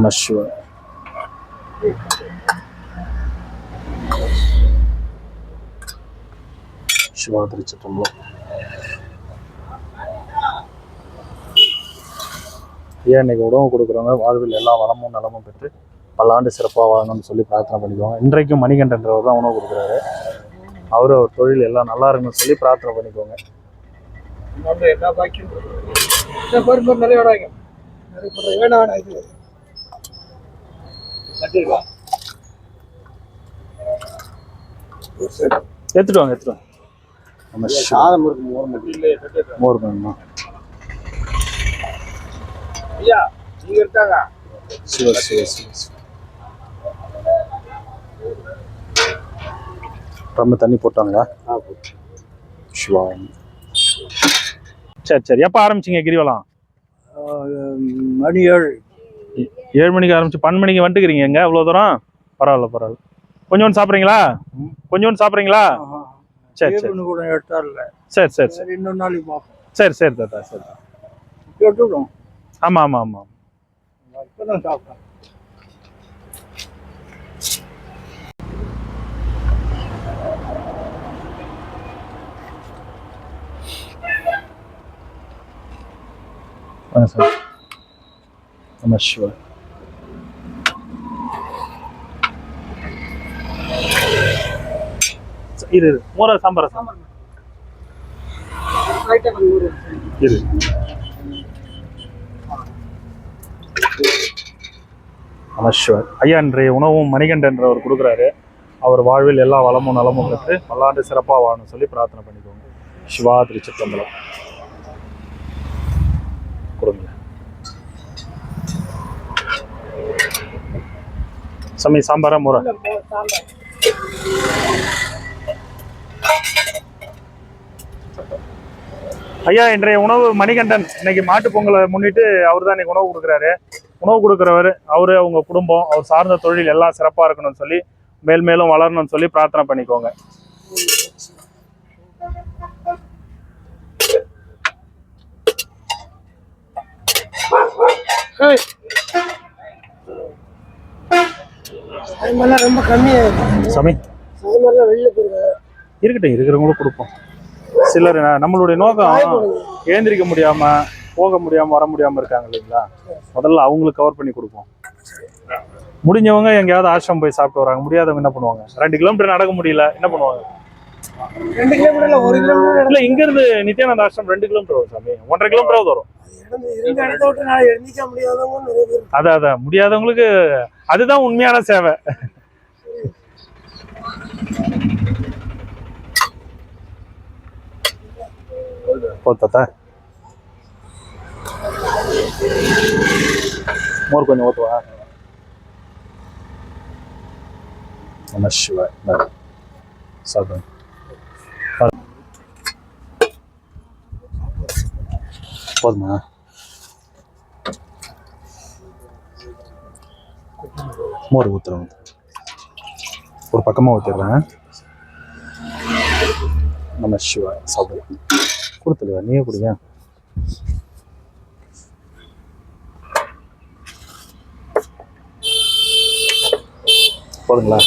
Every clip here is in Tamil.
நம சிவாய. சிவா திருச்சிற்றம்பலம். ஐயா, இன்னைக்கு உணவு கொடுக்குறவங்க வாழ்வில் எல்லா வளமும் நலமும் பெற்று பல்லாண்டு சிறப்பாக வாழணும்னு சொல்லி பிரார்த்தனை பண்ணிக்குவாங்க. இன்றைக்கும் மணிகண்டன்றவர் தான் உணவு கொடுக்குறாரு. அவர் தொழில் எல்லாம் நல்லா இருக்குன்னு சொல்லி பிரார்த்தனை பண்ணிக்கோங்க. எடுத்துட்டு வாங்க, எடுத்துட்டு வாங்க. மோர் வேணுமா? சிவ சிவ சிவ சிவ. ரொம்ப தண்ணி போட்டாங்களா? சிவா. சரி சரி. எப்போ ஆரம்பிச்சிங்க கிரிவலம்? மணி 7 மணிக்கு ஆரம்பிச்சு 12 மணிக்கு வந்துட்டுக்கிறீங்க. எங்க அவ்வளோ தூரம்? பரவாயில்ல பரவாயில்ல. கொஞ்சோண்டு சாப்பிட்றீங்களா? கொஞ்சோண்டு சாப்பிட்றீங்களா? சரி சரி. சரி சரி சரி. இன்னொரு நாளைக்கு பார்ப்போம். சரி சரி தாத்தா. சரி. கேட்டுவிடும். ஆமாம் ஆமாம் ஆமாம். இப்போதான் சாப்பிட்டேன். நம சிவாய. இரு மோர சாம்பார் இரு. நம சிவாய. ஐயா, இன்றைய உணவும் மணிகண்டன்றவர் கொடுக்குறாரு. அவர் வாழ்வில் எல்லா வளமும் நலமும் பெற்று பல்லாண்டு சிறப்பாக வாழணும்னு சொல்லி பிரார்த்தனை பண்ணிக்கோங்க. சிவா திருச்சிற்றம்பலம். கொடுங்க சமய சாம்பாரா மோரா? ஐயா, இன்றைய உணவு மணிகண்டன். இன்னைக்கு மாட்டு பொங்கலை முன்னிட்டு அவர் தான் இன்னைக்கு உணவு கொடுக்குறாரு. உணவு கொடுக்குறவர் அவரு, அவங்க குடும்பம், அவர் சார்ந்த தொழில் எல்லாம் சிறப்பாக இருக்கணும்னு சொல்லி மேல் மேலும் வளரணும்னு சொல்லி பிரார்த்தனை பண்ணிக்கோங்க. ரொம்ப கம்மியா சாமி இருக்கட்டும், இருக்கிறவங்களும் கொடுப்போம். சிலர் நம்மளுடைய நோக்கம் ஏந்திரிக்க முடியாம போக முடியாம வர முடியாம இருக்காங்க இல்லைங்களா, முதல்ல அவங்களுக்கு கவர் பண்ணி கொடுப்போம். முடிஞ்சவங்க எங்கேயாவது ஆசிரமம் போய் சாப்பிட்டு வராங்க, முடியாதவங்க என்ன பண்ணுவாங்க? 2 கிலோமீட்டர் நடக்க முடியல, என்ன பண்ணுவாங்க? 2 கிலோமீட்டர் 1 கிலோமீட்டர் இல்ல, இங்க இருந்து நித்யானந்த ஆசிரமம் 2 கிலோமீட்டர் வரும் சாமி. 1.5 கிலோமீட்டர் வரும். அதான் முடியாதவங்களுக்கு அதுதான் உண்மையான சேவை. போத்தா மோர் கொஞ்சம் ஊத்துவா. நம சிவாய. சாப்பிடுங்க. போதுமா? மோர் ஊத்துறேன், ஒரு பக்கமா ஊத்திடுறேன். நம சிவாய. சாப்பிடுங்க. கொடுத்துடுவா, நீயே குடிங்க. போதுங்களா?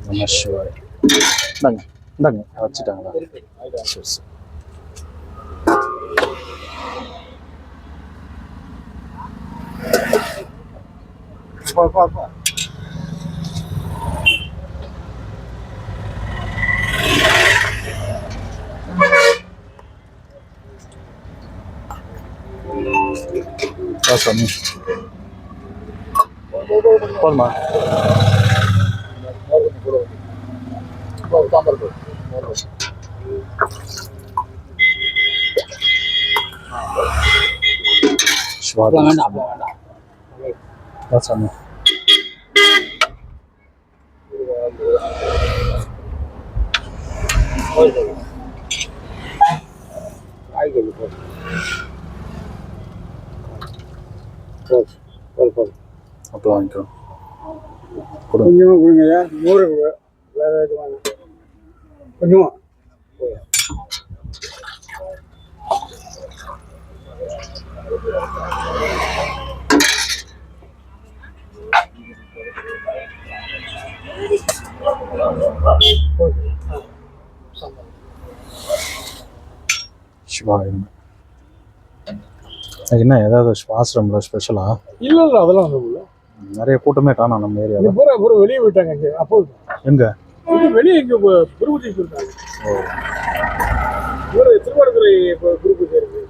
நம சிவாய. இந்தாங்க இந்தாங்க, வச்சுட்டாங்களா? சரி சரி. சாமி போதுமா? சாமி அப்போ வாங்கிக்கோ. கொஞ்சமா கொடுங்க நூறு வேற இது வாங்க கொஞ்சமா சிவா என்ன ஏதாவது ஆசிரமில் ஸ்பெஷலா? இல்ல அதெல்லாம் ஒண்ணும் நிறைய கூட்டமே காணோம் நம்ம ஏரியாவில். பூரா பூரா வெளியே போயிட்டாங்க இங்க அப்போ எங்க வெளியே இங்க திருப்பதி போயிருக்காங்க. ஒரு திருவாரூரை குரூப் இருக்கு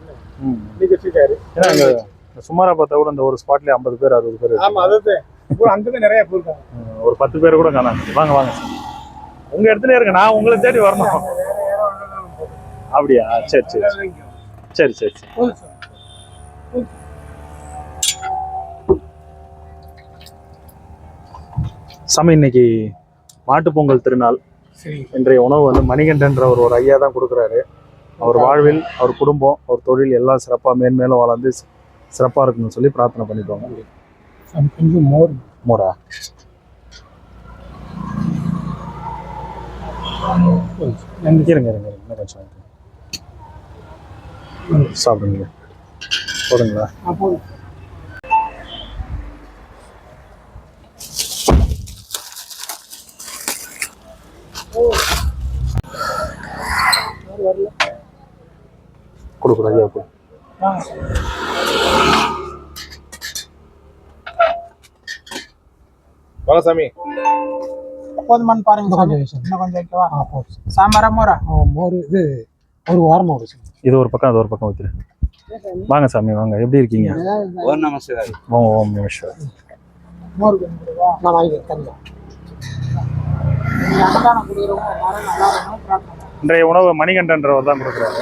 இன்னைக்கு வச்சிருக்காரு. ஏன்னா அங்க சுமாரா பார்த்தா கூட இந்த ஒரு ஸ்பாட்லயே 50 பேர் 60 பேர். ஆமா அதான் அங்கதான் நிறைய போயிருக்காங்க. ஒரு 10 பேர் கூட காணாங்க. வாங்க வாங்க உங்க இடத்துல இருங்க, நான் உங்களை தேடி வரணும். அப்படியா? சரி சரி சரி சரி சரி. சாமி இன்னைக்கு மாட்டுப்பொங்கல் திருநாள். இன்றைய உணவு வந்து மணிகண்டன்ற ஒரு ஐயா தான் கொடுக்குறாரு. அவர் வாழ்வில் அவர் குடும்பம் அவர் தொழில் எல்லாம் சிறப்பாக மேன்மேலும் வளர்ந்து சிறப்பாக இருக்குன்னு சொல்லி பிரார்த்தனை பண்ணிக்கோங்க. கொஞ்சம் மோரா இருங்க இருங்க இன்னும் கொஞ்சம் சாப்பிடுங்க. போதுங்களா? கொடுக்குறோம் ஐயா. சாமி போதுமான்னு பாருங்க. இன்னும் கொஞ்சம் வைக்கவா? சாம்பாரா மோரா? மோர் இது ஒரு வாரமா வச்சு இது ஒரு பக்கம் அது ஒரு பக்கம் வச்சுரு. வாங்க சாமி வாங்க, எப்படி இருக்கீங்க? ஓம் நம சிவாய. ஓம் நம சிவாய. மோர் நான் வாங்கிக்கிறேன். இன்றைய உணவு மணிகண்டன்றவர் தான் கொடுக்குறாரு.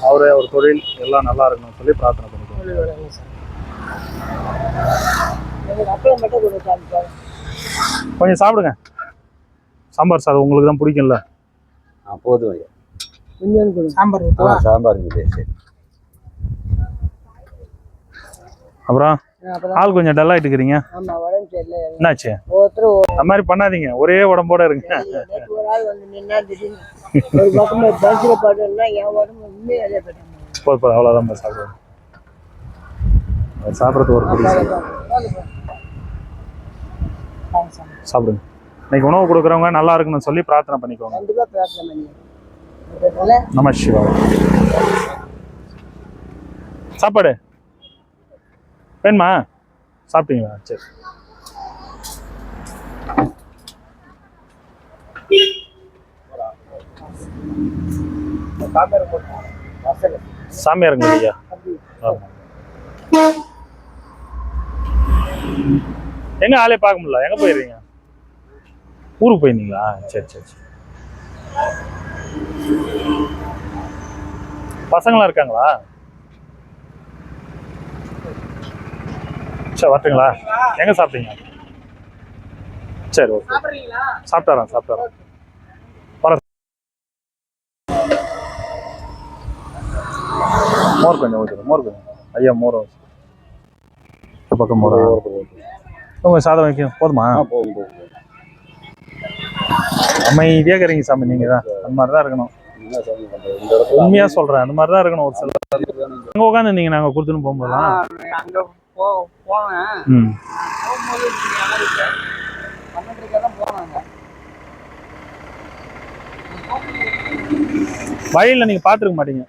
அவரு அவர் தொழில் எல்லாம் நல்லா இருக்கணும்னு சொல்லி பிரார்த்தனை பண்ணிக்கோங்க. கொஞ்சம் சாப்பிடுங்க. சாம்பார் சாதம் உங்களுக்கு தான் பிடிக்கும்ல? போதும் சாம்பார் சாம்பார். அப்புறம் ஆள் கொஞ்சம் டல் ஆகிட்டு இருக்கிறீங்க, என்னாச்சு? அந்த மாதிரி பண்ணாதீங்க, ஒரே உடம்போட இருங்க. அவ்வளோதான் சாப்பிடுவோம். சாப்பிட்றது ஒரு சாப்பிடுங்க. இன்னைக்கு உணவு கொடுக்குறவங்க நல்லா இருக்குன்னு சொல்லி பிரார்த்தனை பண்ணிக்கோங்க. நம சிவாய. சாப்பாடு வேணுமா? சாப்பிட்டீங்களா? சரி. சாமியாருங்க ஐயா. எங்க ஆளே பார்க்க முடியல, எங்க போயிருக்கீங்க? ஊருக்கு போயிருந்தீங்களா? சரி சரி சரி. பசங்களாம் இருக்காங்களா? சரி வரட்டுங்களா? எங்க சாப்பிட்டீங்க? சரி ஓகே. சாப்பிட்டாரா? மோர் கொஞ்சம் ஊற்றுங்க. மோர் கொஞ்சம் ஐயா. மோர் பக்கம் மோர் உங்க சாதம் வைக்க போதுமா? அமைதியாக இருக்கிறீங்க சாமி. நீங்கள் தான் அந்த மாதிரி தான் இருக்கணும். உண்மையாக சொல்கிறேன், அந்த மாதிரி தான் இருக்கணும். ஒரு சில அங்கே உட்காந்துருந்தீங்க நாங்கள் கொடுத்துன்னு போகும்போதுலாம். வழியில் நீங்கள் பார்த்துருக்க மாட்டீங்க.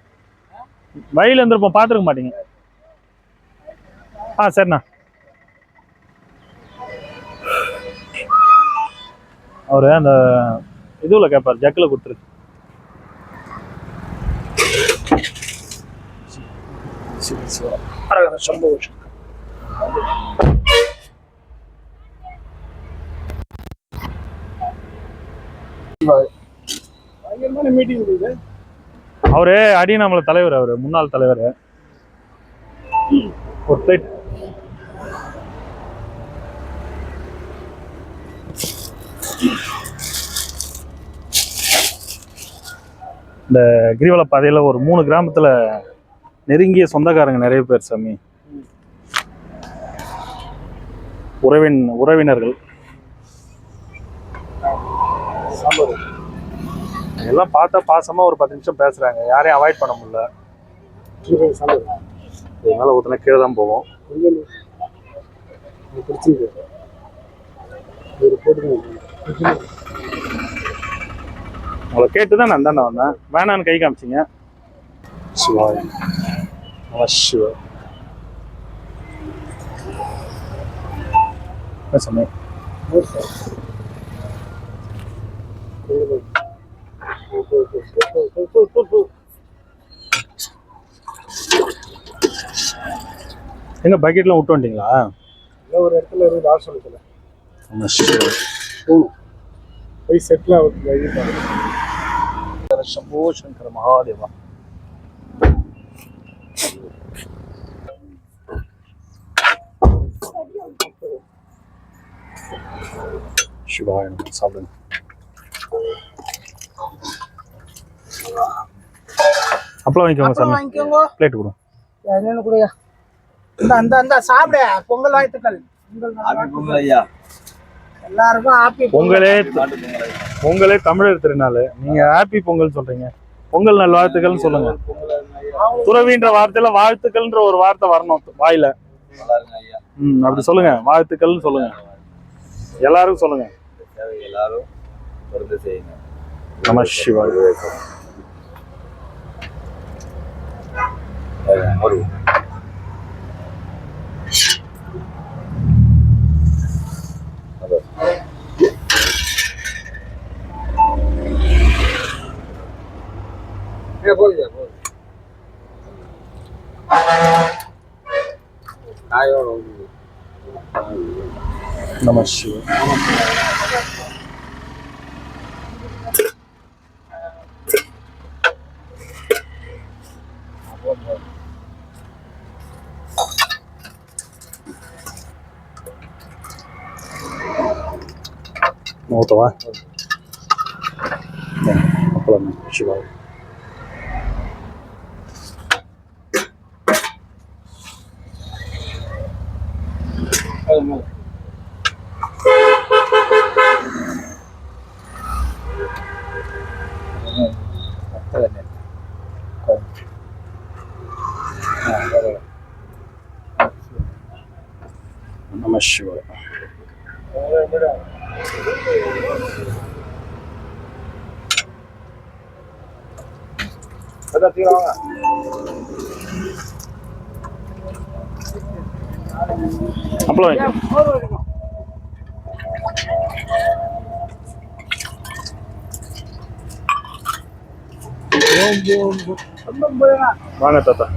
வழியில் இருந்திருப்போம், பார்த்துருக்க மாட்டீங்க. சரிண்ணா. அவரு அந்த இதுல கேட்பாரு, ஜக்கில் கொடுத்துருக்கு. அவரு அடிநாமல தலைவர், அவரு முன்னாள் தலைவர். ஒரு பிளேட் இந்த கிரிவல பாதையில ஒரு 3 கிராமத்துல நெருங்கிய சொந்தக்காரங்க நிறைய பேர் சாமி. உறவினர்கள் எல்லாம் பார்த்தா பாசமா ஒரு 10 நிமிஷம் பேசுறாங்க, யாரையும் அவாய்ட் பண்ண முடியல. இதனால ஊற்றினா கீழே தான் போவோம். உங்களை கேட்டு தான் நான் தானே வந்தேன், வேணான்னு கை காமிச்சிங்க. சிவாய் நம சிவாய். சமயம் எங்க பக்கெட்லாம் விட்டு வந்துட்டீங்களா? ஒரு இடத்துல இருந்து ஆசிரமத்தில் போய் செட்டில் ஆகுது. சம்போ சங்கர மகாதேவா. சிவாய சாப்பிடுங்க. அப்பளம் வாங்கிக்கோங்க சாமி. வாங்கிக்கோங்க. பிளேட் கொடுங்க. என்னன்னு கொடுங்க. இந்த சாப்பிட பொங்கல் வாழ்த்துக்கள். பொங்கல் ஐயா. எல்லாருக்கும் ஹாப்பி பொங்கலே தமிழர் திருநாள். நீங்க ஹாப்பி பொங்கல் சொல்றீங்க, பொங்கல் நல் வாழ்த்துக்கள்னு சொல்லுங்க. துறவின்ற வார்த்தையில வாழ்த்துக்கள்ன்ற ஒரு வார்த்தை வரணும் வாயில. அப்படி சொல்லுங்க, வாழ்த்துக்கள்னு சொல்லுங்க, எல்லாரும் சொல்லுங்க. எல்லாரும் தொடர்ந்து செய்யுங்க. நம சிவாய். நம சிவாய். ஊத்தவா? அப்பளம் சிவாய். நம சிவாய். அப்பளம் வைக்க. வாங்க தாத்தா.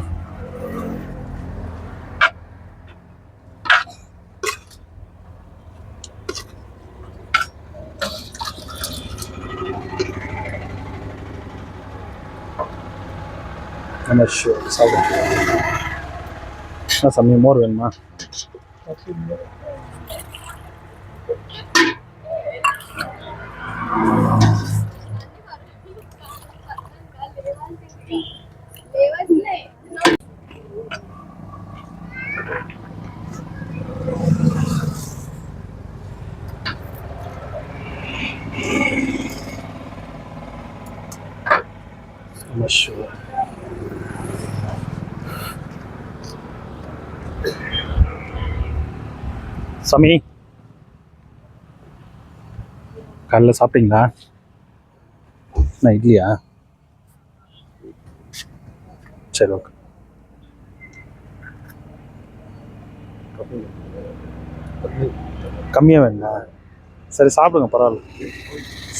நம்ம சாப்பிடுங்க. என்ன சாமி, மோர் வேணுமா? சாமி, காலைல சாப்பிட்டீங்களா? என்ன இட்லியா? சரி, ஓகே. கம்மியாக வேணுமா? சரி சாப்பிடுங்க, பரவாயில்ல.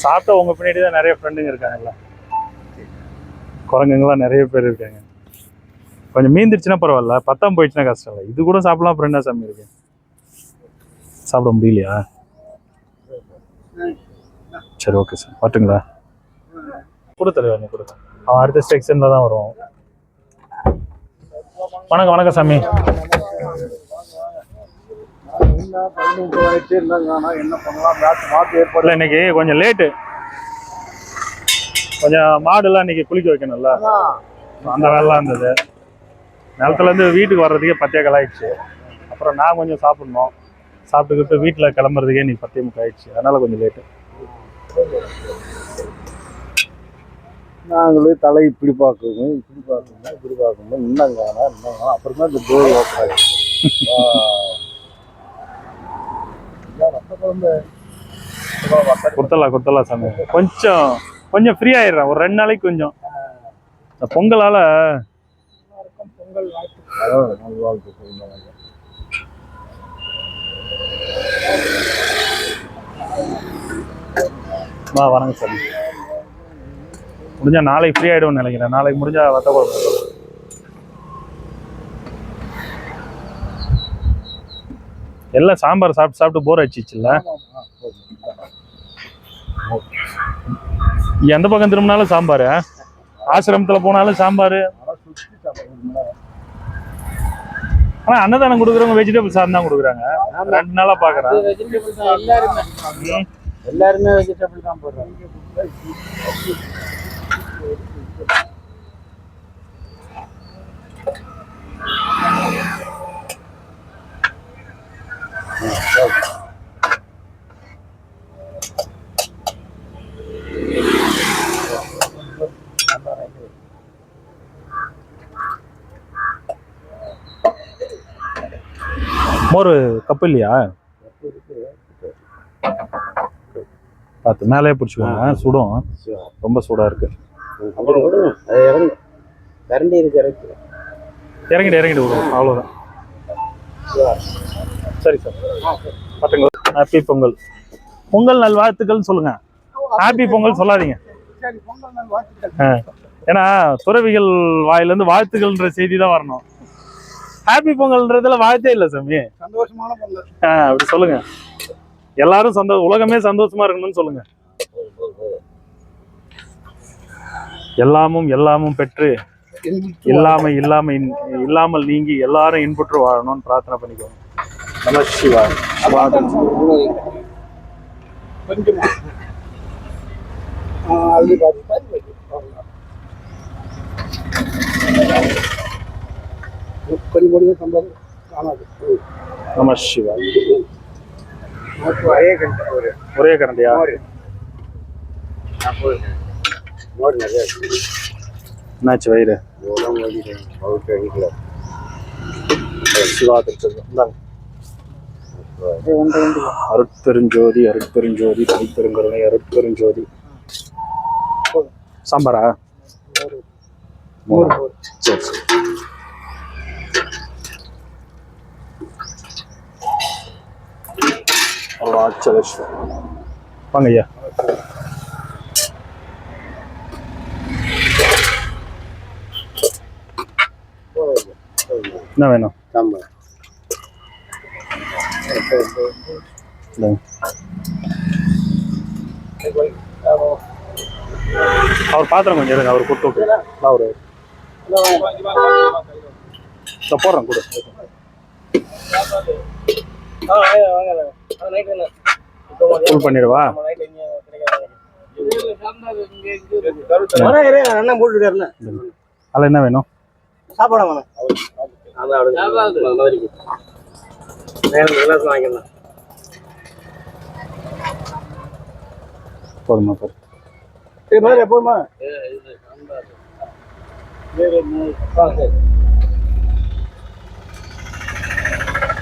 சாப்பிட்டா உங்கள் பின்னாடி தான் நிறைய ஃப்ரெண்டுங்க இருக்காங்கல்ல, குரங்குங்களாம் நிறைய பேர் இருக்காங்க. கொஞ்சம் மீந்துருச்சுன்னா பரவாயில்ல, பத்தாம் போயிடுச்சுன்னா கஷ்டம் இல்லை. இது கூட சாப்பிடலாம், அப்புறம் என்ன சாமி இருக்கு? சாப்பிட முடியலையா? சரி, ஓகே சார், வரட்டுங்களா? கொடு தலைவர், நீ கொடுங்க. அவன் அடுத்த செக்ஷனில் தான் வருவான். வணக்கம். வணக்கம் சாமி. என்ன பண்ணலாம்? இல்லை, இன்னைக்கு கொஞ்சம் லேட்டு. கொஞ்சம் மாடுலாம் இன்னைக்கு குளிக்க வைக்கணும்ல, அந்த வேலைலாம் இருந்தது. நிலத்துலேருந்து வீட்டுக்கு வர்றதுக்கே 10 ஆயிடுச்சு. அப்புறம் நான் கொஞ்சம் சாப்பிட்ணும், சாப்பிட்டுக்கிட்டு வீட்டில் கிளம்புறதுக்கே இன்னைக்கு 10:30 ஆயிடுச்சு. அதனால கொஞ்சம் லேட்டு. நாங்களே தலை இப்படி பார்க்கணும் இப்படி பார்க்கணும் இன்னும் அப்புறம் தான் இந்த டோர் ஓப்பன் கொடுத்தலாம் சாமி. கொஞ்சம் ஃப்ரீ ஆயிடுறேன் ஒரு 2 நாளைக்கு. கொஞ்சம் இந்த பொங்கலால பொங்கல் வாழ்த்து வணங்க சாமி. முடிஞ்சா நாளைக்கு ஃப்ரீ ஆயிடும்னு நினைக்கிறேன். நாளைக்கு முடிஞ்சா வத்த குழம்பு. எல்லாம் சாம்பார் சாப்பிட்டு போர் அடிச்சிச்சுல்ல. எந்த பக்கம் திரும்பினாலும் சாம்பார், ஆசிரமத்துல போனாலும் சாம்பார். ஆனா அன்னதானம் கொடுக்குறவங்க வெஜிடபிள் சாதம் தான் கொடுக்குறாங்க. 2 நாளா பாக்குறேன். எல்லாருமே வெஜிடபிள் தான் போடுறாங்க. மோர் கப்பு இல்லையா? பார்த்து மேலே பிடிச்சிக்கோங்க, சுடும். ரொம்ப சூடா இருக்கு. அப்புறம் கரண்டி இருக்கு இறங்கிட்டு விடுவோம், அவ்வளோதான். சரி சார், பார்த்துங்க. ஹாப்பி பொங்கல். பொங்கல் நல்வாழ்த்துக்கள் சொல்லுங்க. ஹாப்பி பொங்கல் சொல்லாதீங்க. ஏன்னா துறவிகள் வாயிலிருந்து வாழ்த்துக்கள்ன்ற செய்தி தான் வரணும். ஹாப்பி பொங்கல்ன்றதுல வாழ்த்தே இல்லை சாமி. சந்தோஷமான பொங்கல். அப்படி சொல்லுங்க. எல்லாரும் உலகமே சந்தோஷமா இருக்கணும்னு சொல்லுங்க. எல்லாமும் பெற்று இல்லாமல் நீங்கி எல்லாரும் இன்புற்று வாழணும்னு பிரார்த்தனை பண்ணிக்கோங்க. நம சிவாய். கொஞ்சமா அது கொஞ்சம் சம்பாதி காணாது. நம சிவாய். ஒரே கரண்டியா? என்னாச்சு வயிறு? சிவா திருச்செந்தூர். அருட்பெருஞ்சோதி தனிப்பெருங்கருணை அருட்பெருஞ்சோதி. சாம்பாரா? சரி சரி. வாங்க ஐயா. என்ன வேணும்? அவர் பாத்திரம் கொஞ்சம் இருங்க, அவர் கொடுத்து அவரு போடுறேன் கூட. ஃபுல் பண்ணிடுவா? அதில் என்ன வேணும்? சாப்பாடு வேணும். போதுமா? போதுமா?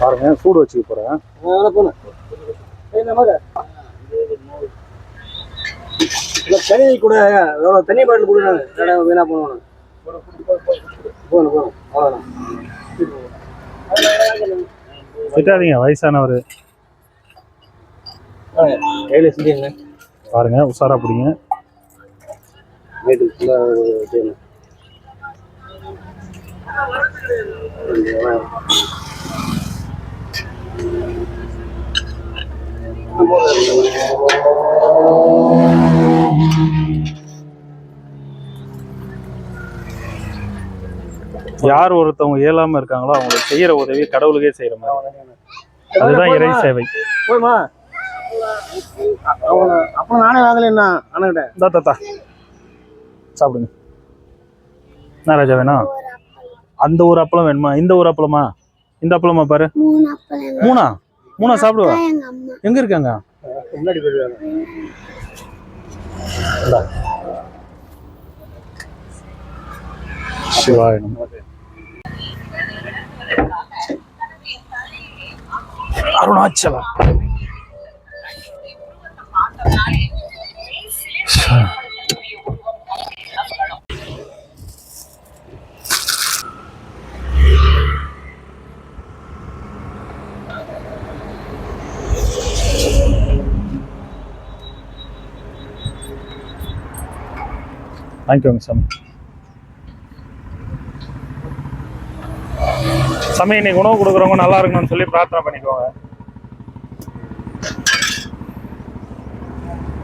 பாருங்க, சூடு வச்சுக்க போறேன். தண்ணி கூட எவ்வளோ தண்ணி பாட்டில் கொடுக்குறாங்க. வீணா போகணும். திட்டாதீங்க, வயசானவர். கையில் செஞ்சீங்க பாருங்க, உஷாரா பிடிங்க. யார் ஒருத்தவங்க இயலாம இருக்காங்களோ அவங்களுக்கு செய்யற உதவி கடவுளுக்கே செய்யற மாதிரி. அதுதான் இறை சேவை. போய்மா அப்புறம் நானே வாங்கலன்னா அண்ணா தாத்தா சாப்பிடுங்க. என்ன ராஜா வேணும்? அந்த ஒரு அப்பளம் வேணுமா? இந்த ஒரு அப்பளமா? இந்த அப்பளமா? பாரு, மூணா சாப்பிடுவா. எங்க இருக்காங்க? முன்னாடி போயிடுவாங்க. சிவாய நமः. அருணாச்சலம். வாங்கிக்கோங்க சாமி. சாமி இன்னைக்கு உணவு கொடுக்குறவங்க நல்லா இருக்கணும்னு சொல்லி பிரார்த்தனை பண்ணிக்கோங்க.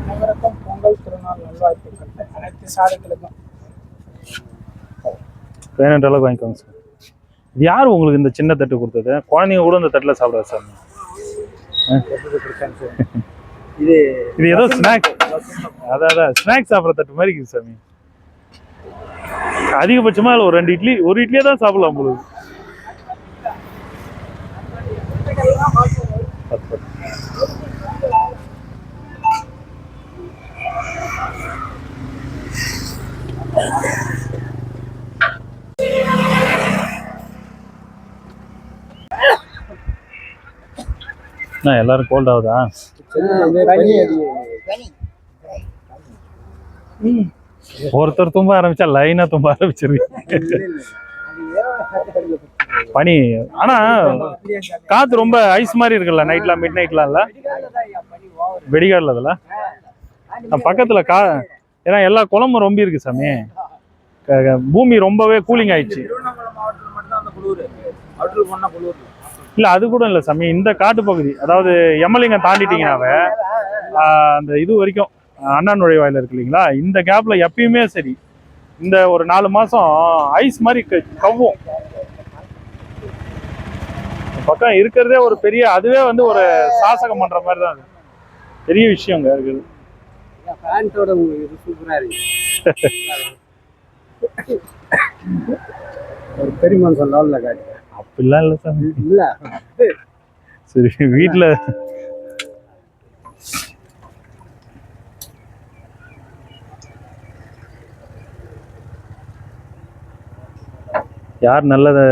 அனைவருக்கும் பொங்கல் திருநாள் நல்வாழ்த்துக்கள். அனைத்து சாதிகளுக்கும் வேணுன்ற அளவுக்கு வாங்கிக்கோங்க சார். இது யார் உங்களுக்கு இந்த சின்ன தட்டு கொடுத்தது? குழந்தைங்க கூட இந்த தட்டில் சாப்பிடாது சார். இது ஏதோ ஸ்நாக்ஸ், அதான் ஸ்நாக்ஸ் சாப்பிட்ற தட்டு மாதிரி இருக்குது சாமி. அதிகபட்சமா அதில் ஒரு 2 இட்லி, ஒரு இட்லியே தான் சாப்பிடலாம் உங்களுக்கு. எல்லாரும் கோல்ட் ஆகுதா? ஒருத்தர் தும்ப ஆரம்பிச்சா லைனா தும்ப ஆரம்பிச்சிருவீங்க. பனி ஆனா காத்து ரொம்ப ஐஸ் மாதிரி இருக்குல்ல நைட்லாம், மிட் நைட்லாம் இல்ல, வெடிகாடுல அதுல பக்கத்துல ஏன்னா எல்லா குளமும் ரொம்ப இருக்கு சாமி. பூமி ரொம்பவே கூலிங் ஆயிடுச்சு. இல்ல அது கூட இல்ல சாமி, இந்த காட்டு பகுதி, அதாவது எம்மலிங்கம் தாண்டிட்டீங்கன்னாவே அந்த இது வரைக்கும் அண்ணா நுழைவாயில இருக்கு இல்லைங்களா, இந்த கேப்ல எப்பயுமே சரி இந்த ஒரு 4 மாசம் ஐஸ் மாதிரி கவ்வும். பக்கம் இருக்கிறதே ஒரு பெரிய, அதுவே வந்து ஒரு சாசகம் பண்ற மாதிரி தான் அது. பெரிய விஷயங்க இருக்குது. பெரிய மனுஷன் லெவல்ல காட்டு. அப்படிலாம் இல்லை சார். இல்ல சரி வீட்டுல யார் நல்லதை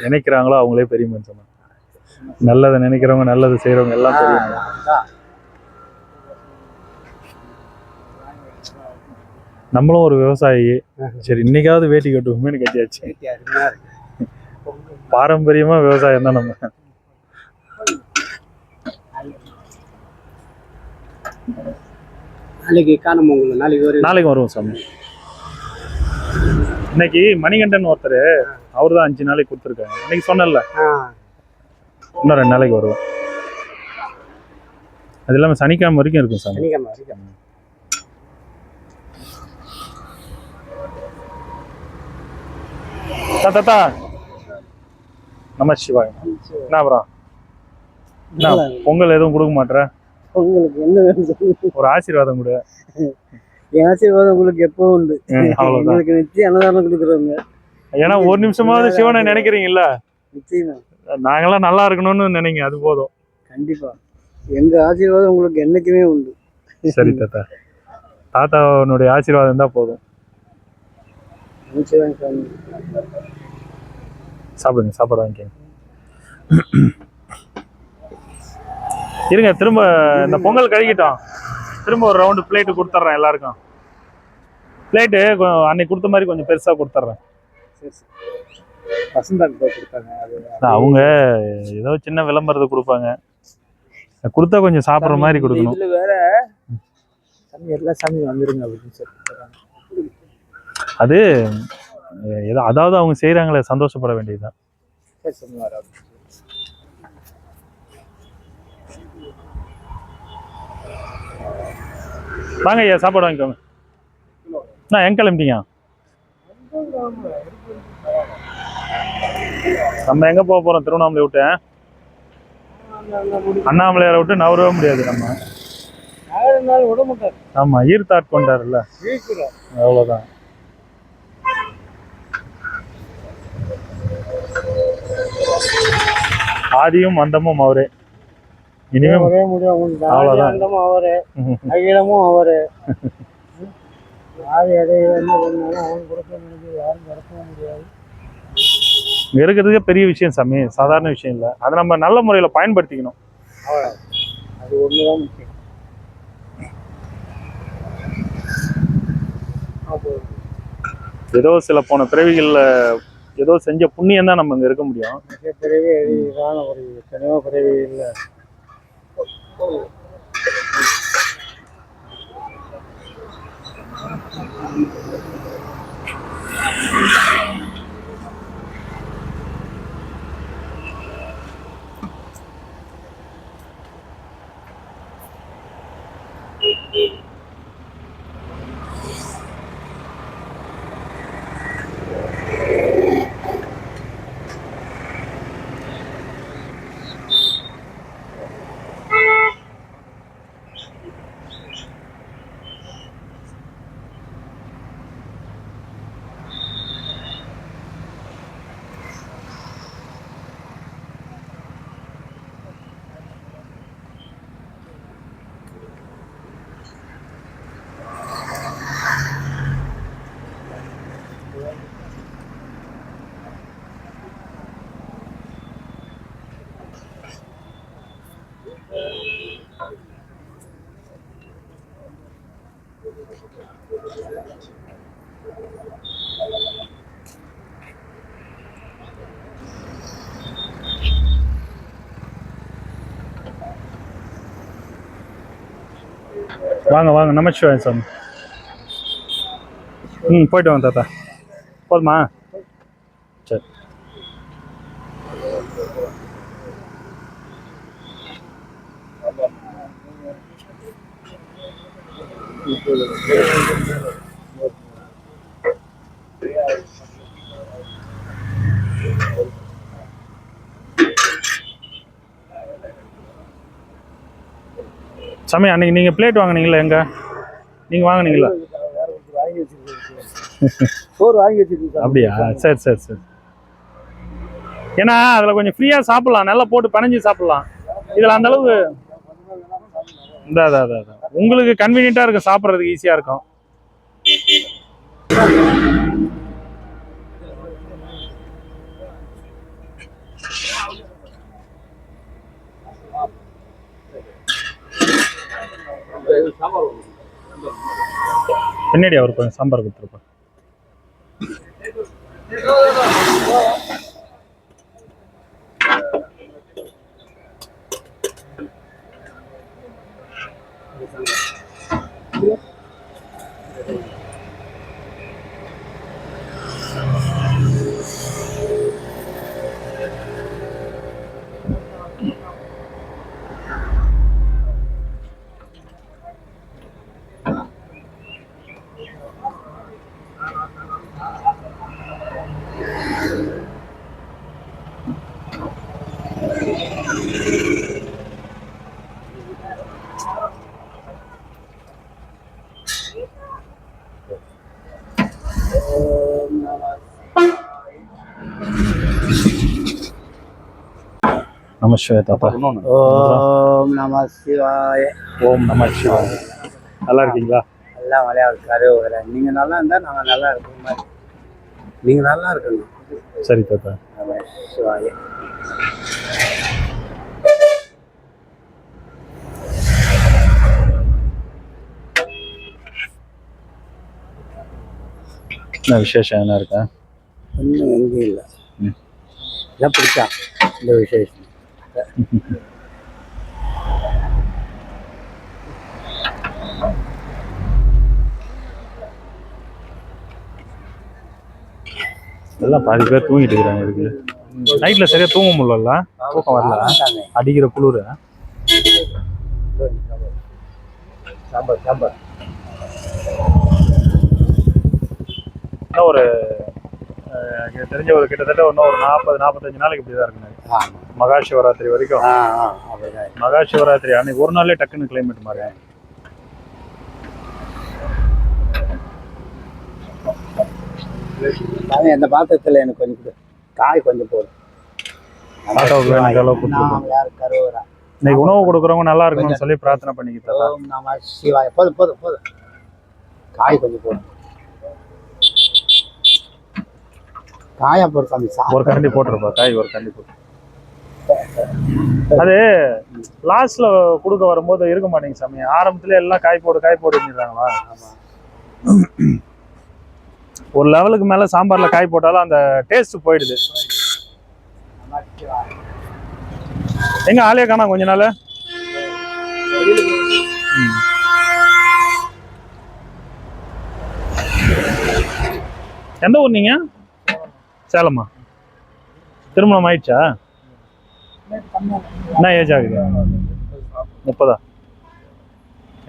நினைக்கிறாங்களோ அவங்களே பெரிய மனுஷன். நல்லதை நினைக்கிறவங்க, நல்லது செய்யறவங்க எல்லாம் தெரியும். நம்மளும் ஒரு விவசாயி, சரி இன்னைக்காவது வேட்டி கட்டுவோமேனு கட்டியாச்சு. பாரம்பரியமா விவசாயம் தான் நம்ம. நாளைக்கு காணும் உங்களுக்கு, நாளைக்கு வருவோம் சாமி. இன்னைக்கு மணிகண்டன் ஒருத்தர், அவரு தான் 5 நாளைக்கு கொடுத்துருக்காங்க. இன்னைக்கு சொன்னல, இன்னும் 2 நாளைக்கு வருவோம். அது இல்லாம சனிக்கிழமை வரைக்கும் இருக்கும் சாமி. தாத்தா நம சிவாய். என்ன அப்புறம் பொங்கல் எதுவும் கொடுக்க மாட்டேற? உங்களுக்கு என்ன வேணும்? ஒரு ஆசீர்வாதம் கொடு. என் ஆசீர்வாதம் உங்களுக்கு எப்போ உண்டு. உங்களுக்கு நிச்சயம் அன்னதானம் கொடுக்குறவங்க. ஏன்னா ஒரு நிமிஷமாவது சிவனை நினைக்கிறீங்கல்ல, நிச்சயமா நாங்கெல்லாம் நல்லா இருக்கணும்னு நினைங்க, அது போதும். கண்டிப்பா எங்க ஆசீர்வாதம் உங்களுக்கு என்னைக்குமே உண்டு. சரி தாத்தா, தாத்தாவுடைய ஆசீர்வாதம் தான் போதும். சாப்பிடுங்க, சாப்பாடு வாங்கிக்கங்க. இருங்க, திரும்ப இந்த பொங்கல் கழிக்கிட்டோம், திரும்ப ஒரு ரவுண்டு பிளேட்டு கொடுத்துட்றேன் எல்லாருக்கும். பிளேட்டு அன்னைக்கு கொடுத்த மாதிரி கொஞ்சம் பெருசாக கொடுத்துட்றேன். அவங்க ஏதோ சின்ன விளம்பரத்தை கொடுப்பாங்க, கொடுத்தா கொஞ்சம் சாப்பிட்ற மாதிரி கொடுக்கணும். வேற எல்லா சாமி வந்துருங்க அப்படின்னு சொல்லி அது ஏதோ, அதாவது அவங்க செய்யறாங்களே, சந்தோஷப்பட வேண்டியதுதான். வாங்க ஐயா, சாப்பாடு வாங்கிக்கோங்க. நான் எங்க கிளம்பிட்டீங்க? நம்ம எங்க போக போறோம்? திருவண்ணாமலை விட்டு அண்ணாமலையாரை விட்டு நவரவே முடியாது நம்ம. ஆமா, ஈர்த்தாட் கொண்டாருல்ல, அவ்வளவுதான். ஆதியும் அந்தமும் அவரே, இனிமே ஒரே முடியும். அவ்வளவுதான். அவரே, அகிலமும் அவரே. யார் இடையில என்ன பண்ணாலும் அவன் கொடுக்க முடியாது, யாரும் நடக்கவும் முடியாது. இங்க இருக்கிறதுக்கே பெரிய விஷயம் சாமி, சாதாரண விஷயம் இல்லை. அதை நம்ம நல்ல முறையில பயன்படுத்திக்கணும். அது ஒண்ணுதான் முக்கியம். ஏதோ சில போன பிறவிகள்ல ஏதோ செஞ்ச புண்ணியம் தான் நம்ம இங்க இருக்க முடியும். பிறவி எளிதான ஒரு எத்தனையோ பிறவி இல்லை. வாங்க வாங்க, நமச்சிவாயம் சாமி. போயிட்டு வாங்க தாத்தா. போதுமா? சரி. சாமி, அன்னைக்கு நீங்க பிளேட் வாங்குனீங்களா? எங்க நீங்க வாங்குனீங்களா? சோறு வாங்கி வச்சிருக்கீங்க. அப்படியா? சரி சரி சரி. ஏன்னா அதுல கொஞ்சம் ஃப்ரீயா சாப்பிடலாம், நல்லா போட்டு பிணைஞ்சு சாப்பிடலாம். இதுல அந்த அளவுக்கு உங்களுக்கு கன்வீனியன்ட்டா இருக்கும், சாப்பிட்றதுக்கு ஈஸியா இருக்கும். பின்னாடி அவர் கொஞ்சம் சாம்பார் கொடுத்துருப்பார். நமசிவாய தாத்தா. ஓம் நம சிவாய. ஓம் நம சிவாய. நல்லா இருக்கீங்களா? எல்லாம் விளையாடுறாரு. நீங்க நல்லா இருந்தா நாங்க நல்லா இருக்கிற மாதிரி. நீங்க நல்லா இருக்கணும். சரி தாத்தா. நம சிவாய. என்ன விசேஷம் என்ன இருக்கா? ஒன்றும் எங்கேயும் இல்லை. எல்லாம் பிடிச்சா இந்த விசேஷம். எல்லாம் பாதி பேர் தூங்கிட்டு இருக்கிறாங்க. இருக்கு நைட்ல சரியா தூங்க முடியல, தூக்கம் வரல, அடிக்கிற குளிர். சாம்பார் சாம்பார். ஒரு எனக்கு தெரிஞ்ச ஒரு கிட்டத்தட்ட இன்னும் ஒரு 40-45 நாளைக்கு இப்படிதான் இருக்குங்க. மகா சிவராத்திரி வரைக்கும். மகா சிவராத்திரி அன்னைக்கு ஒரு நாளே டக்குன்னு கிளைமேட் மாறி. அந்த பாத்திரத்தில் எனக்கு கொஞ்சம் காய் கொஞ்சம் போதும். இன்னைக்கு உணவு கொடுக்குறவங்க நல்லா இருக்கணும்னு சொல்லி பிரார்த்தனை பண்ணிக்கிட்டோம். நம சிவாய. போதும் போதும் போதும். காய் கொஞ்சம் போதும். காயா போற சாமி ஒரு கரண்டி போட்டுருப்பா, காய் ஒரு கரண்டி போட்டு. அது லாஸ்ட்ல கொடுக்க வரும்போது இருக்க மாட்டேங்க சாமி. ஆரம்பத்துல எல்லாம் காய் போடுறாங்களா? ஒரு லெவலுக்கு மேல சாம்பார்ல காய் போட்டாலும் அந்த டேஸ்ட் போயிடுது. எங்க ஆளே காணோம் கொஞ்ச நாள். எந்த ஊர் நீங்க? சேலமா? திருமணம் ஆயிடுச்சா? என்ன ஏஜ் ஆகுது? 30.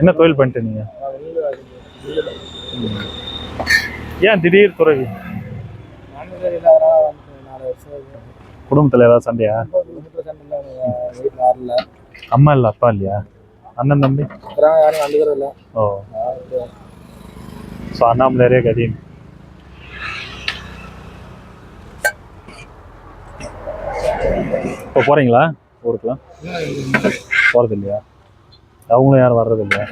என்ன தொழில் பண்ணிட்டு நீங்க? ஏன் திடீர் துறவி? குடும்பத்துல ஏதாவது சண்டையா? அம்மா இல்ல அப்பா இல்லையா? அண்ணன் தம்பி? ஓ, ஸோ அண்ணாமலையரே கதி. இப்போ போறீங்களா ஊருக்குலாம்? போறது இல்லையா? அவங்களும் யாரும் வர்றது இல்லையா?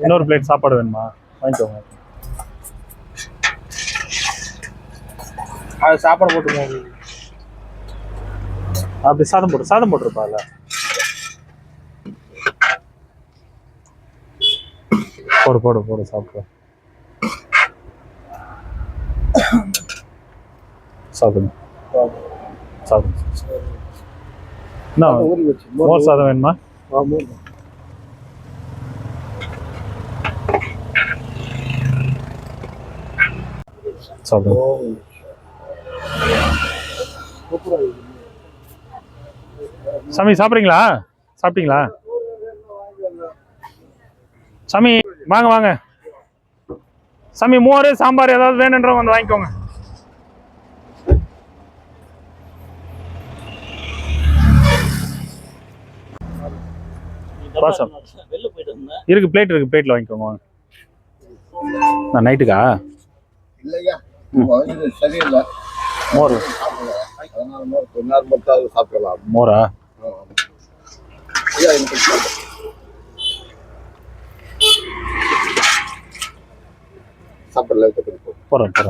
இன்னொரு பிளேட் சாப்பாடு வேணுமா? வாங்கிக்கோங்க. சாப்பாடு போட்டு அப்படி சாதம் போட்டிருப்பால. போடு சாப்பிடு. சாப்பிடுங்க. என்ன மோர் சாதம் வேணுமா? சாப்பிடுங்க. சாமி சாப்பிட்றீங்களா? சாப்பிட்டீங்களா சாமி? வாங்க சாமி, மோர் சாம்பார் ஏதாவது வேணுன்றவங்க வந்து வாங்கிக்கோங்க. இருக்கு பிளேட்ல வாங்கிக்கோங்க. வாங்க. நான் நைட்டுக்கா இல்லையா சரியில்லை மோர் சாப்பிடலாம். மோரா? சாப்பிடல போறேன்.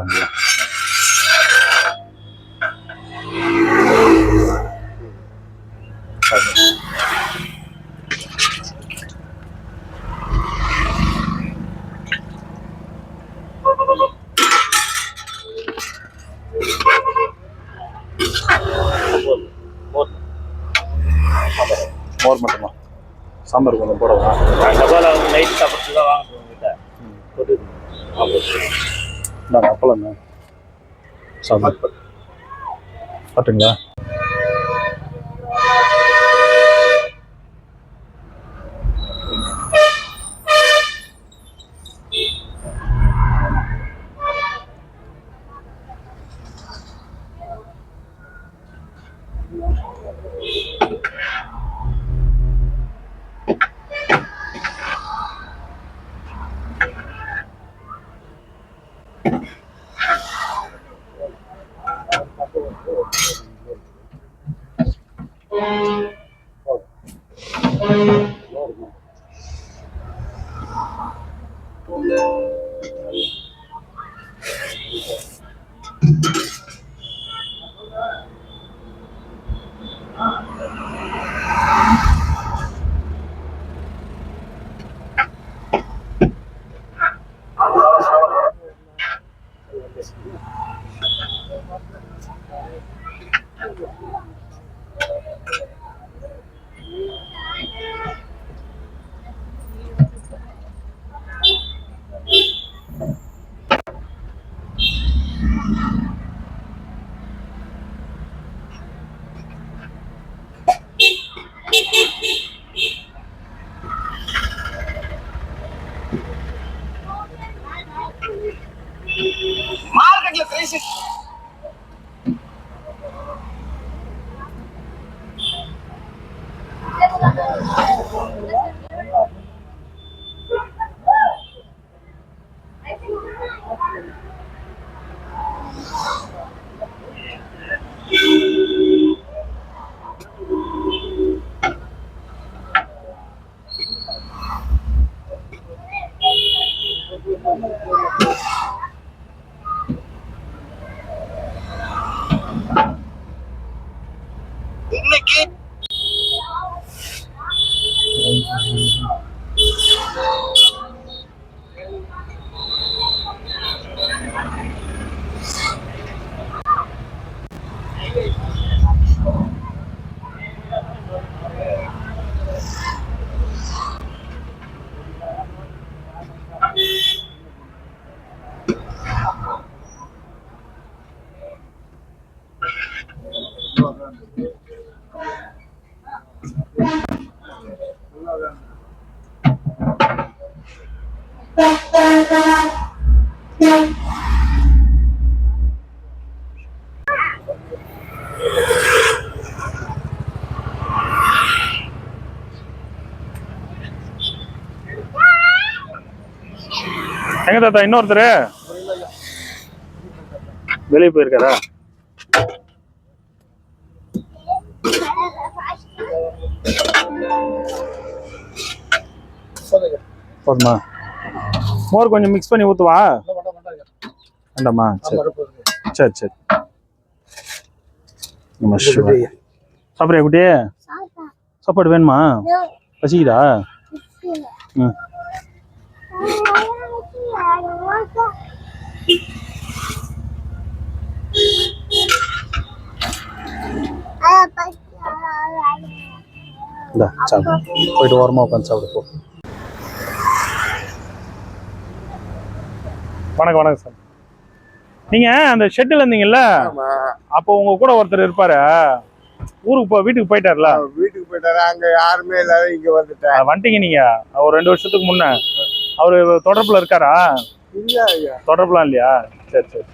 மோர் மட்டுமா? சாம்பார் கொஞ்சம் போடவா? நைட் சாப்பிட்டு தான் வாங்க போட்டு அப்பளம் சாம்பார் சாப்பிட்டுங்களா? எங்க தாத்தா இன்னொருத்தர் வெளியே போயிருக்காரா? போதுமா? மோர் கொஞ்சம் மிக்ஸ் பண்ணி ஊத்துவா? வேண்டாமா? சரி சரி சரி. சாப்பிட்றியா குட்டி? சாப்பாடு வேணுமா? பசிக்குதா? ம். சாப்பிடு, போயிட்டு ஓரமாக உட்காந்து சாப்பிடு போ. வணக்கம் வணக்கம் சார். நீங்க அந்த ஷெட்டில் இருந்தீங்கல்ல, அப்போ உங்க கூட ஒருத்தர் இருப்பாரு, ஊருக்கு வீட்டுக்கு போயிட்டாருல? வீட்டுக்கு போயிட்டாரு, அங்க யாருமே இல்லாத இங்க வந்துட்டேன். வந்துட்டீங்க நீங்க ஒரு 2 வருஷத்துக்கு முன்ன. அவரு தொடர்புல இருக்காரா? இல்ல ஐயா. தொடர்புலாம் இல்லையா? சரி சரி.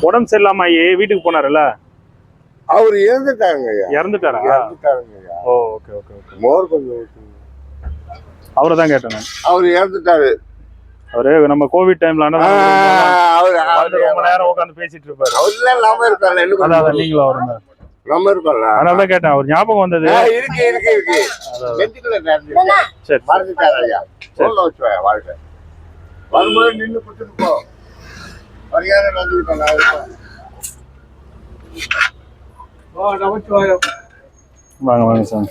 உடம்பு சரியில்லாம வீட்டுக்கு போனாருல்ல, அவரு இறந்துட்டாருங்க ஐயா. இறந்துட்டாரா? இறந்துட்டாருங்க ஐயா. ஓ ஓகே ஓகே ஓகே. மோர் கொஞ்சம் அவரை தான் கேட்டேன் நான். அவரு இறந்துட்டாரு. அவரு நம்ம கோவிட் டைம்ல அவரு ரொம்ப நேரம் உட்காந்து பேசிட்டு இருப்பாரு. அவருலாம் நாம இருக்காரு. அதான் நீங்களும் அவருங்க. நம்ம இருக்கோம்ல, அதனாலதான் கேட்டேன். அவர் ஞாபகம் வந்தது. இருக்கு இருக்கு இருக்கு. நெஞ்சுக்குள்ள சரி மறந்துட்டாரு ஐயா. சொல்ல வச்சு வாழ்க்கை வரும்போது நின்று கொடுத்துட்டு போ. பரிகாரம் நம்பிக்கிட்டோம் நான் இருக்கோம். வாங்க வாங்க சார்.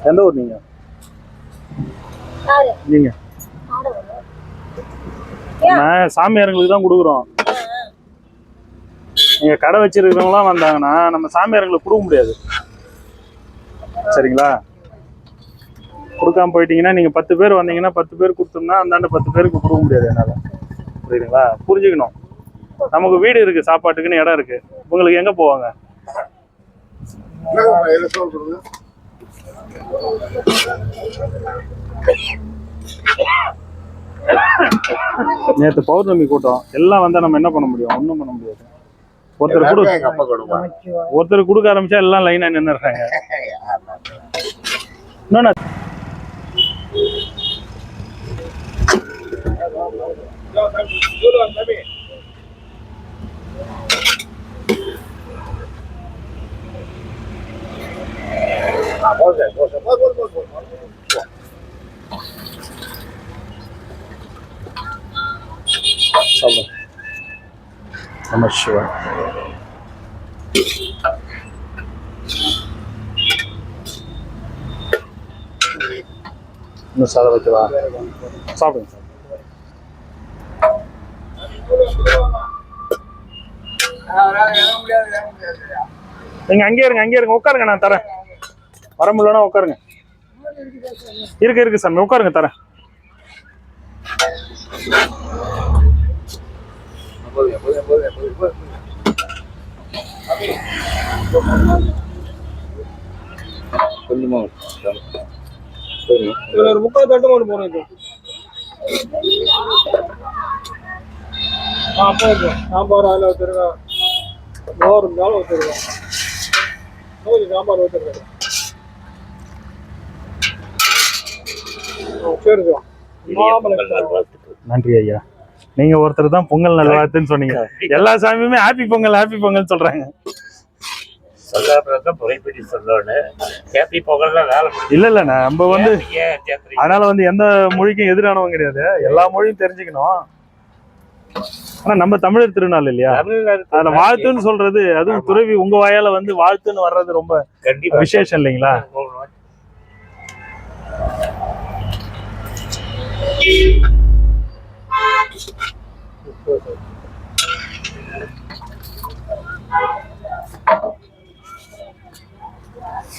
எந்த ஊர் நீங்க? நீங்க சாமியார்களுக்கு தான் கொடுக்குறோம். நீங்க கடை வச்சிருக்கிறவங்களாம் வந்தாங்கன்னா நம்ம சாமியார்களுக்கு கொடுக்க முடியாது. சரிங்களா? கொடுக்காம போயிட்டீங்கன்னா, நீங்க 10 பேர் வந்தீங்கன்னா 10 பேர் கொடுத்தோம்னா அந்தாண்ட 10 பேருக்கு கொடுக்க முடியாது என்னால. புரியுதுங்களா? புரிஞ்சுக்கணும். நமக்கு வீடு இருக்கு, சாப்பாட்டுக்குன்னு இடம் இருக்கு. உங்களுக்கு எங்க போவாங்க? நேற்று பௌர்ணமி கூட்டம் எல்லாம் வந்தா நம்ம என்ன பண்ண முடியும்? ஒன்றும் பண்ண முடியாது. ஒருத்தர் கொடுக்க ஆரம்பிச்சா எல்லாம் லைனா நின்னுறாங்க. நம சிவாய். இன்னும் சாதம் வைக்கவா? சாப்பிடுங்க சார். நீங்க அங்கே இருங்க உட்காருங்க, நான் தரேன். வர முடியலன்னா உட்காருங்க. இருக்கு சாமி, உட்காருங்க, தரேன். கொஞ்சமா ஒரு 3/4 தட்டு கொண்டு போறேன். சாம்பார் அதில் வச்சுருங்க. மோர் இருந்தாலும் வச்சுருங்க. சாம்பார் வச்சுருங்க. நன்றி ஐயா. நீங்க ஒருத்தர் தான் பொங்கல் நல்வாழ்த்துன்னு சொன்னீங்க. எல்லா சாமியுமே ஹாப்பி பொங்கல் சொல்றாங்க. இல்ல நம்ம வந்து அதனால வந்து எந்த மொழிக்கும் எதிரானவங்க கிடையாது. எல்லா மொழியும் தெரிஞ்சுக்கணும். ஆனா நம்ம தமிழர் திருநாள் இல்லையா, அதுல வாழ்த்துன்னு சொல்றது, அதுவும் துறவி உங்க வாயால வந்து வாழ்த்துன்னு வர்றது ரொம்ப கண்டிப்பா விசேஷம் இல்லைங்களா?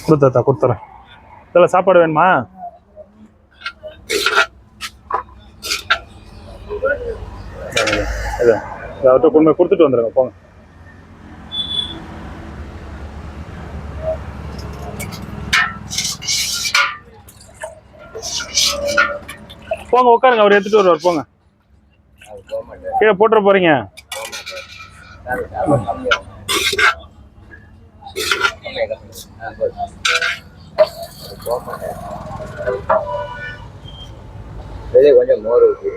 கொடுத்தா கொடுத்துறேன். இதில் சாப்பாடு வேணுமா? அவர்கிட்ட கொண்டு போய் கொடுத்துட்டு வந்துடுங்க போங்க. போங்க உட்காருங்க, அவர் எடுத்துட்டு வருவார். போங்க, கீழே போட்டுற போறீங்க. கொஞ்சம் மோர் இருக்கு.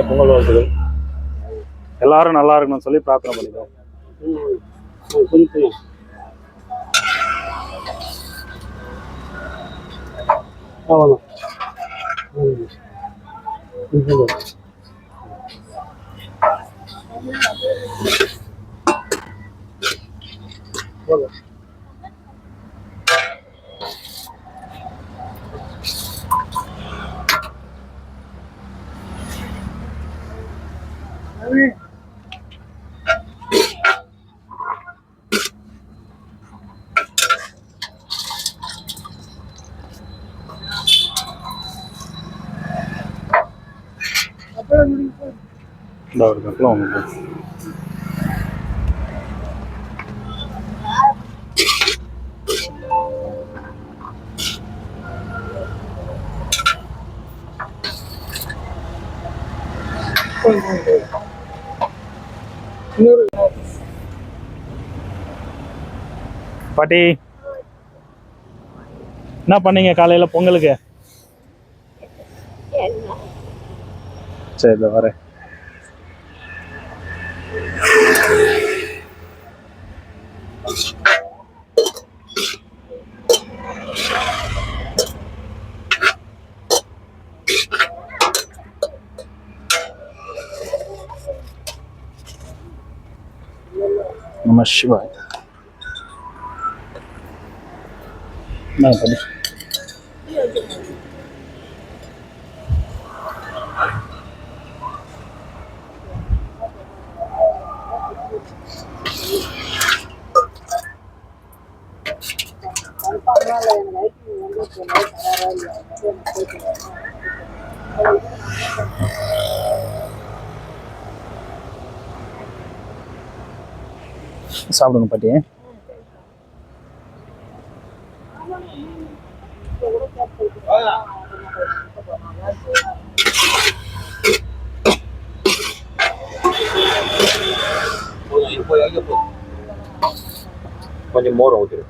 பொங்கல் வாழ்த்துக்கள். எல்லாரும் நல்லா இருக்கணும்னு சொல்லி பிரார்த்தனை பண்ணிக்கிறோம். இந்த ஒரு கட்டில் ஒன்று பாட்டி. என்ன பண்ணீங்க காலையில பொங்கலுக்கு? சரி வரேன். நம சிவாய். படி. சாப்பிடுங்க பாட்டி. கொஞ்சம் மோர் ஊற்றிடு.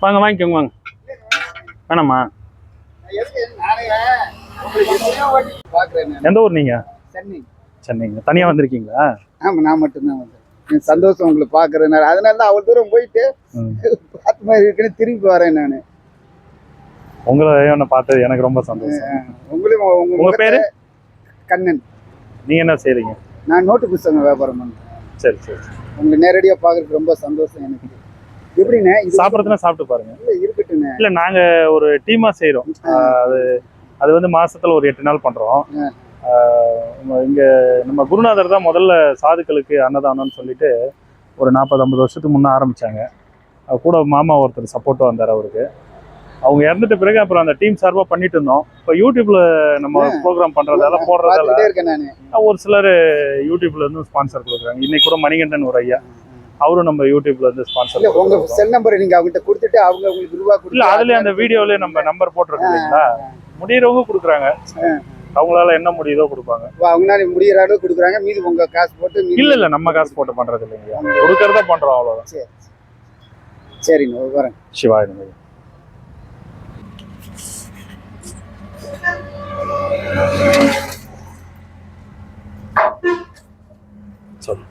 வாங்க வாங்கிக்கோங்க வாங்க. வேணாமா? எந்த ஊர் நீங்க? சென்னை. சென்னைங்க. தனியா வந்திருக்கீங்களா? ஆமா, நான் மட்டும்தான் வந்தேன். சந்தோஷம் உங்களை பாக்குறதுனால. அதனால தான் அவ்வளவு தூரம் போயிட்டு பார்த்த மாதிரி இருக்குன்னு திரும்பி வரேன் நானு. உங்களை பார்த்தது எனக்கு ரொம்ப சந்தோஷம். உங்களையும் உங்க பேரு? கண்ணன். நீங்க என்ன செய்றீங்க? நான் நோட்டு புத்தகம் வியாபாரம் பண்றேன். சரி சரி. உங்களை நேரடியா பாக்குறதுக்கு ரொம்ப சந்தோஷம் எனக்கு. எப்படிண்ணே சாப்பிட்றதுனா சாப்பிட்டு பாருங்க. இல்ல இருக்கட்டுண்ணே. இல்ல நாங்க ஒரு டீமா செய்யறோம். அது வந்து மாசத்துல ஒரு 8 நாள் பண்றோம். இங்க நம்ம குருநாதர் தான் முதல்ல சாதுக்களுக்கு அன்னதானம்னு சொல்லிட்டு ஒரு 40-50 வருஷத்துக்கு முன்னே ஆரம்பிச்சாங்க. கூட மாமா ஒருத்தர் சப்போர்ட்டா வந்தார். அவருக்கு அவங்க இறந்துட்ட பிறகு அப்புறம் அந்த டீம் சார்பா பண்ணிட்டு இருந்தோம். இப்போ யூடியூப்ல நம்ம ப்ரோக்ராம் பண்றதால போடுறதால ஒரு சிலர் யூடியூப்ல இருந்து ஸ்பான்சர் கொடுக்குறாங்க. இன்னைக்கு கூட மணிகண்டன் ஒரு ஐயா அவரும் நம்ம யூடியூப்ல இருந்து இல்ல ஸ்பான்சர். உங்க செல் நம்பரை நீங்க அவங்ககிட்ட கொடுத்துட்டு அவங்க உங்களுக்கு ரூபா இல்ல கொடுத்து அதுலயே அந்த வீடியோலயே நம்ம நம்பர் போட்டிருக்கோம் இல்லைங்களா, முடியறவங்க கொடுக்குறாங்க, அவங்களால என்ன முடியுதோ கொடுப்பாங்க. அவங்களால முடியிற அளவு கொடுக்குறாங்க, மீதி உங்க காசு போட்டு மீதி இல்ல இல்ல நம்ம காசு போட்டு பண்றது இல்லைங்க, கொடுக்கறத பண்றோம் அவ்வளவுதான். சரி சரிங்க வரேன். சிவாய நமக. சொல்லு.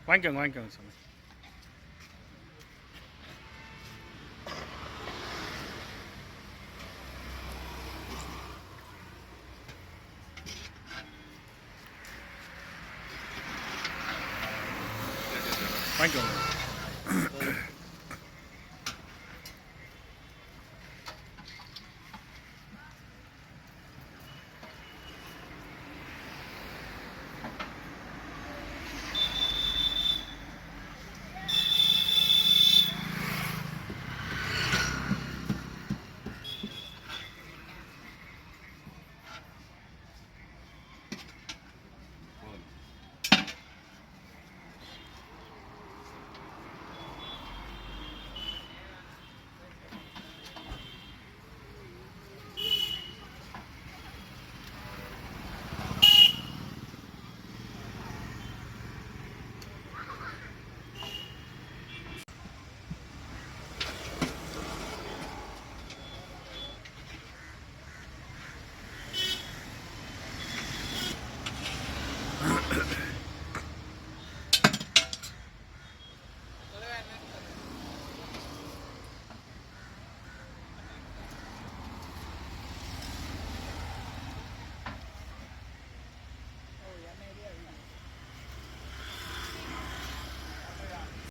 வாங்கிக்கோங்க வாங்கிக்கோங்க சார். வாங்கிக்கோங்க.